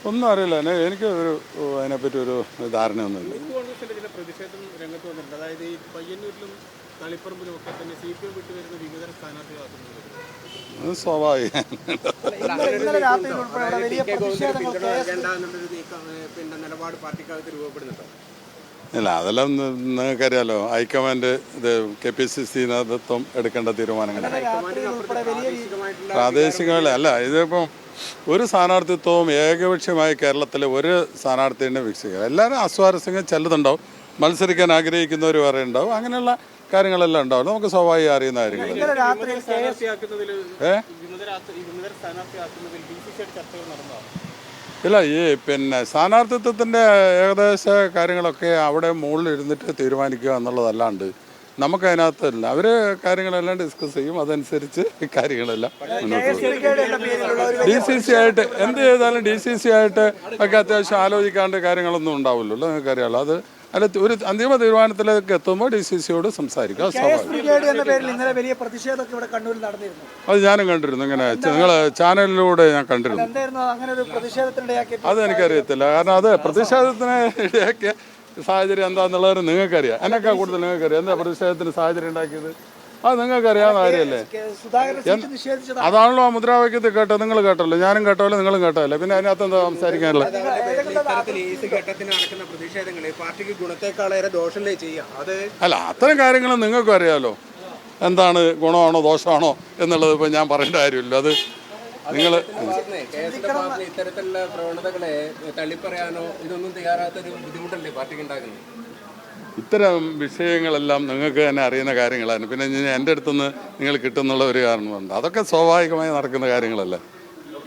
ഒന്നും അറിയില്ല. എനിക്ക് അതിനെപ്പറ്റി ഒരു ധാരണയൊന്നുമില്ല. കോൺഗ്രസിന്റെ ചില പ്രതിഷേധം രംഗത്ത് വന്നിട്ടുണ്ട്. അതായത് ഈ പയ്യന്നൂരിലും തളിപ്പറമ്പിലും ഒക്കെ തന്നെ CPM വിട്ടുവരുന്ന വിവിധ സ്ഥാനാർത്ഥികളാക്കുന്നത് അത് സ്വാഭാവികം. നിലപാട് പാർട്ടിക്കകത്ത് രൂപപ്പെടുന്നുണ്ടോ? ഇല്ല, അതെല്ലാം നിങ്ങൾക്കറിയാലോ. ഹൈക്കമാൻഡ് ഇത് KPCC നേതൃത്വം എടുക്കേണ്ട തീരുമാനങ്ങൾ പ്രാദേശികമല്ല. അല്ല, ഇതിപ്പം ഒരു സ്ഥാനാർത്ഥിത്വവും ഏകപക്ഷീയമായി കേരളത്തിലെ ഒരു സ്ഥാനാർത്ഥിയുടെ വീക്ഷിക്കുക. എല്ലാവരും അസ്വാരസ്യങ്ങൾ ചിലതുണ്ടാവും. മത്സരിക്കാൻ ആഗ്രഹിക്കുന്നവർ വേറെ ഉണ്ടാവും. അങ്ങനെയുള്ള കാര്യങ്ങളെല്ലാം ഉണ്ടാവും. നമുക്ക് സ്വാഭാവികം അറിയുന്ന കാര്യങ്ങൾ. ഇല്ല, ഈ സ്ഥാനാർത്ഥിത്വത്തിൻ്റെ ഏകദേശ കാര്യങ്ങളൊക്കെ അവിടെ മുകളിൽ ഇരുന്നിട്ട് തീരുമാനിക്കുക എന്നുള്ളതല്ലാണ്ട് നമുക്കതിനകത്തല്ല. അവർ കാര്യങ്ങളെല്ലാം ഡിസ്കസ് ചെയ്യും. അതനുസരിച്ച് കാര്യങ്ങളെല്ലാം DCC ആയിട്ട് എന്ത് ചെയ്താലും DCC ആയിട്ട് ഒക്കെ അത്യാവശ്യം ആലോചിക്കാണ്ട് കാര്യങ്ങളൊന്നും ഉണ്ടാവില്ലല്ലോ. നിങ്ങൾക്കറിയാമല്ലോ. അത് അല്ല, ഒരു അന്തിമ തീരുമാനത്തിലേക്ക് എത്തുമ്പോൾ DCCയോട് സംസാരിക്കുക. അത് ഞാനും കണ്ടിരുന്നു. ഇങ്ങനെ നിങ്ങൾ ചാനലിലൂടെ ഞാൻ കണ്ടിരുന്നു. അതെനിക്കറിയത്തില്ല. കാരണം അത് പ്രതിഷേധത്തിന് ഇടയാക്കിയ സാഹചര്യം എന്താണെന്നുള്ളത് നിങ്ങൾക്കറിയാം. എന്നെക്കാൾ കൂടുതൽ നിങ്ങൾക്കറിയാം. എന്താ പ്രതിഷേധത്തിന് സാഹചര്യം ഉണ്ടാക്കിയത്? അത് നിങ്ങൾക്കറിയാവുന്ന കാര്യമല്ലേ. അതാണല്ലോ ആ മുദ്രാവാക്യത്തിൽ കേട്ടത്. നിങ്ങൾ കേട്ടല്ലോ, ഞാനും കേട്ടല്ലോ, നിങ്ങളും കേട്ടല്ലോ. പിന്നെ അതിനകത്ത് എന്താ സംസാരിക്കാനുള്ള? അല്ല, അത്തരം കാര്യങ്ങൾ നിങ്ങൾക്കും അറിയാമല്ലോ. എന്താണ് ഗുണമാണോ ദോഷമാണോ എന്നുള്ളത് ഇപ്പം ഞാൻ പറയേണ്ട കാര്യമില്ല. അത് നിങ്ങൾ ഇത്തരത്തിലുള്ള പ്രവണതകളെ തള്ളിപ്പറയാനോ ഇതൊന്നും തയ്യാറാത്തൊരു ബുദ്ധിമുട്ടല്ലേ പാർട്ടിക്ക് ഉണ്ടാക്കുന്നത്? ഇത്തരം വിഷയങ്ങളെല്ലാം നിങ്ങൾക്ക് തന്നെ അറിയുന്ന കാര്യങ്ങളാണ്. പിന്നെ എൻ്റെ അടുത്തുനിന്ന് നിങ്ങൾ കിട്ടുന്നുള്ള ഒരു കാരണമുണ്ട്. അതൊക്കെ സ്വാഭാവികമായി നടക്കുന്ന കാര്യങ്ങളല്ലേ.